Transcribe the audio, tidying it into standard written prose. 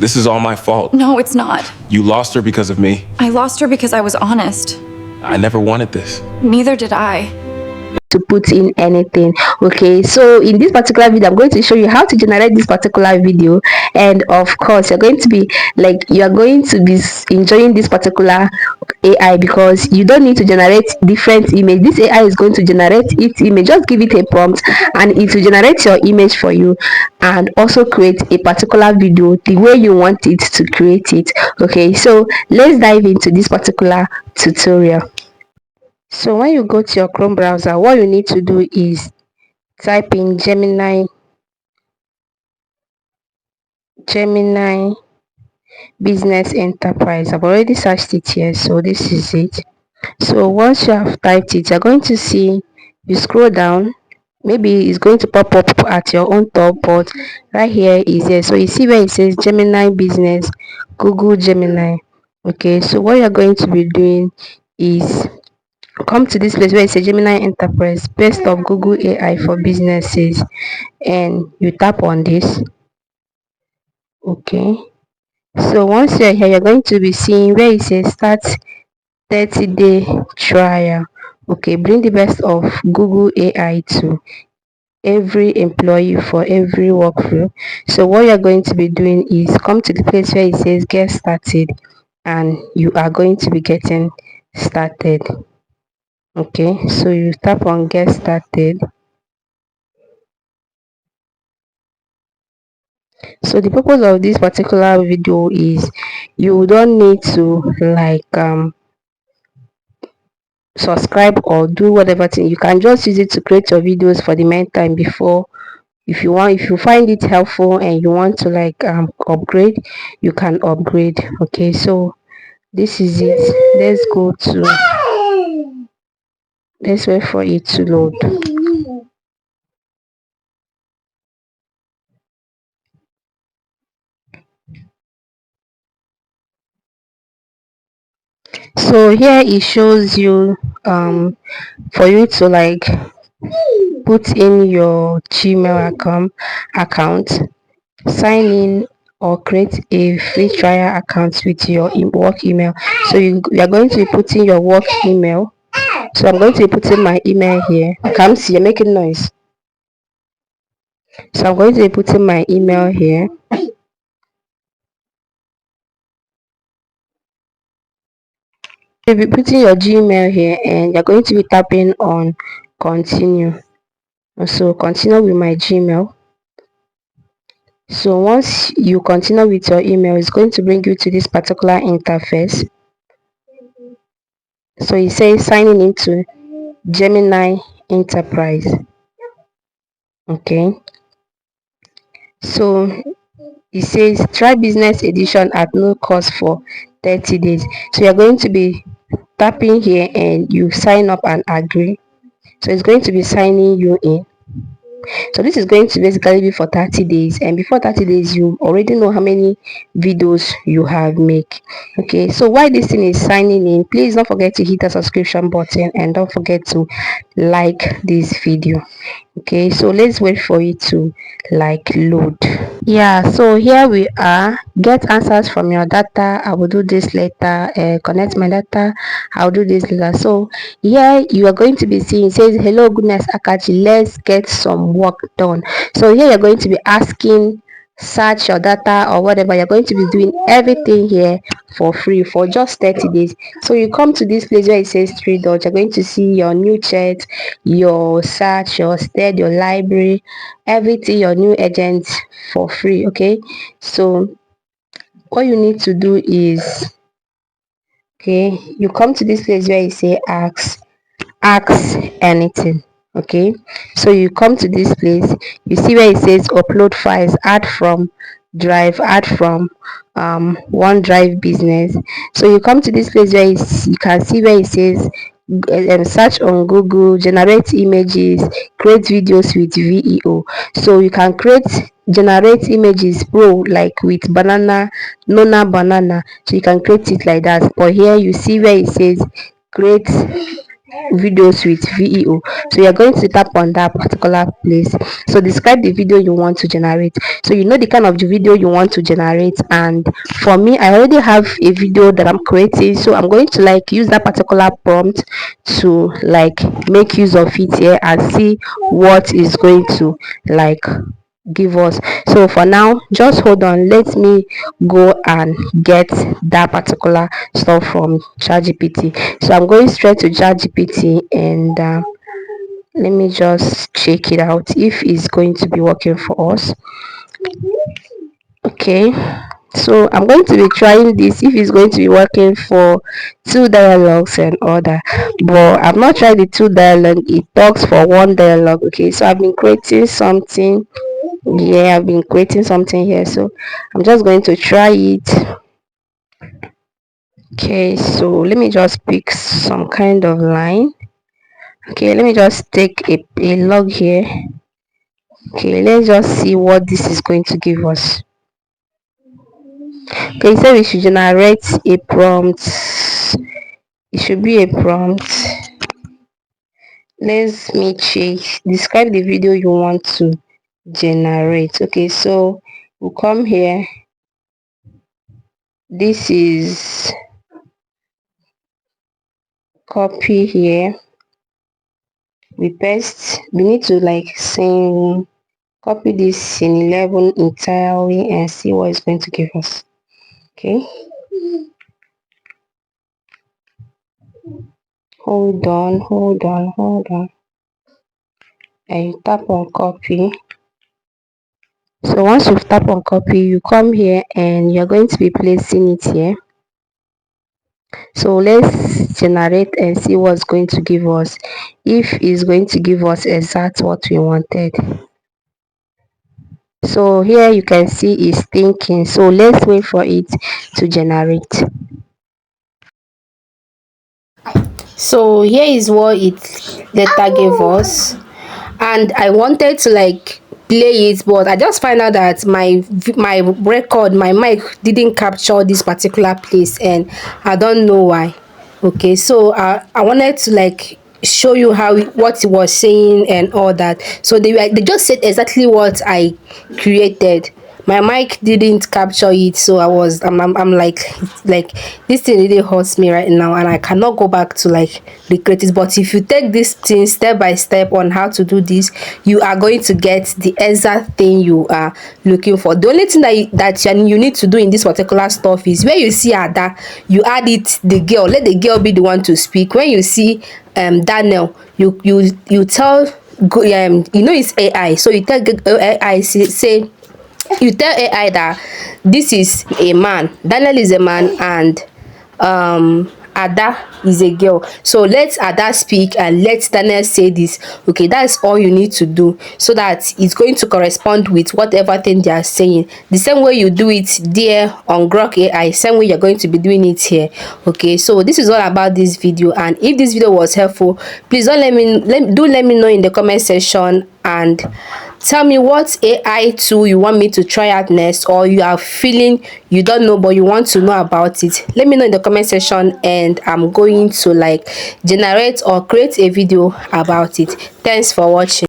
This is all my fault. No, it's not. You lost her because of me. I lost her because I was honest. I never wanted this. Neither did I. To put in anything. Okay, so in this particular video I'm going to show you how to generate this particular video, and of course you're going to be enjoying this particular AI because you don't need to generate different image. This AI is going to generate its image. Just give it a prompt and it will generate your image for you and also create a particular video the way you want it to create it. Okay, so let's dive into this particular tutorial. So when you go to your Chrome browser, what you need to do is type in Gemini Business Enterprise. I've already searched it here, so this is it. So once you have typed it, you're going to see, you scroll down, maybe it's going to pop up at your own top, but right here is here. So you see where it says Gemini Business, Google Gemini. Okay, so what you're going to be doing is come to this place where it says Gemini Enterprise, best of Google AI for businesses, and you tap on this. Okay, so once you're here, you're going to be seeing where it says start 30-day trial. Okay, bring the best of Google AI to every employee for every workflow. So what you're going to be doing is come to the place where it says get started, and you are going to be getting started. Okay, so you tap on get started. So the purpose of this particular video is you don't need to subscribe or do whatever thing. You can just use it to create your videos for the meantime. Before, if you find it helpful and you want to upgrade, you can upgrade. Okay, so this is it. Let's wait for it to load. So here it shows you for you to put in your Gmail account, sign in or create a free trial account with your work email. So you are going to be putting your work email. So I'm going to be putting my email here. I can't see, you're making noise. So I'm going to be putting my email here. You'll be putting your Gmail here and you're going to be tapping on continue. So continue with my Gmail. So once you continue with your email, it's going to bring you to this particular interface. So it says signing into Gemini Enterprise. Okay, so it says try business edition at no cost for 30 days. So you're going to be tapping here and you sign up and agree. So it's going to be signing you in. So this is going to basically be for 30 days, and before 30 days you already know how many videos you have make. Okay, so while this thing is signing in, please don't forget to hit the subscription button and don't forget to like this video. Okay, so let's wait for it to load. Yeah, so here we are. Get answers from your data. I will do this later. Connect my data. I'll do this later. So here you are going to be seeing, it says hello goodness Akachi, let's get some work done. So here you're going to be asking, search your data or whatever. You're going to be doing everything here for free for just 30 days. So you come to this place where it says 3 dots. You're going to see your new chat, your search, your stead, your library, everything, your new agents for free. Okay, so what you need to do is, okay, you come to this place where you say ask anything. Okay, so you come to this place, you see where it says upload files, add from drive, add from OneDrive business. So you come to this place where you can see where it says search on Google, generate images, create videos with VEO. So you can generate images like with banana, so you can create it like that. But here you see where it says create videos with VEO. So you're going to tap on that particular place. So describe the video you want to generate. So you know the kind of the video you want to generate, and for me, I already have a video that I'm creating, so I'm going to like use that particular prompt to like make use of it here and see what is going to like give us. So for now, just hold on, let me go and get that particular stuff from ChatGPT. So I'm going straight to ChatGPT, and let me just check it out if it's going to be working for us. Okay, so I'm going to be trying this if it's going to be working for two dialogues and other, but I've not tried the two dialogue. It talks for one dialogue. Okay, so I've been creating something. Yeah, I've been creating something here, so I'm just going to try it. Okay, so let me just pick some kind of line. Okay, let me just take a log here. Okay, let's just see what this is going to give us. Okay, so we should generate a prompt. It should be a prompt. Let me check. Describe the video you want to generate. Okay, so we'll come here. This is copy here. We paste. We need to like sing. Copy this in 11 entirely and see what it's going to give us. Okay, hold on, and you tap on copy. So once you've tap on copy, you come here and you're going to be placing it here. So let's generate and see what's going to give us, if it's going to give us exact what we wanted. So here you can see it's thinking, so let's wait for it to generate. So here is what it later gave us, and I wanted to like play it, but I just find out that my record, my mic didn't capture this particular place, and I don't know why. Okay, so I wanted to like show you what it was saying and all that. So they just said exactly what I created. My mic didn't capture it, so I'm like this thing really hurts me right now, and I cannot go back to like recreate it. But if you take this thing step by step on how to do this, you are going to get the exact thing you are looking for. The only thing you need to do in this particular stuff is where you see Ada, you add it the girl, let the girl be the one to speak. When you see Daniel, you tell you know it's AI, so you tell AI, say you tell AI that this is a man, Daniel is a man, and Ada is a girl. So let Ada speak and let Daniel say this. Okay, that's all you need to do, so that it's going to correspond with whatever thing they are saying. The same way you do it there on Grok AI, same way you're going to be doing it here. Okay, so this is all about this video, and if this video was helpful, please don't let me know in the comment section, and tell me what AI tool you want me to try out next, or you are feeling you don't know but you want to know about it. Let me know in the comment section, and I'm going to like generate or create a video about it. Thanks for watching.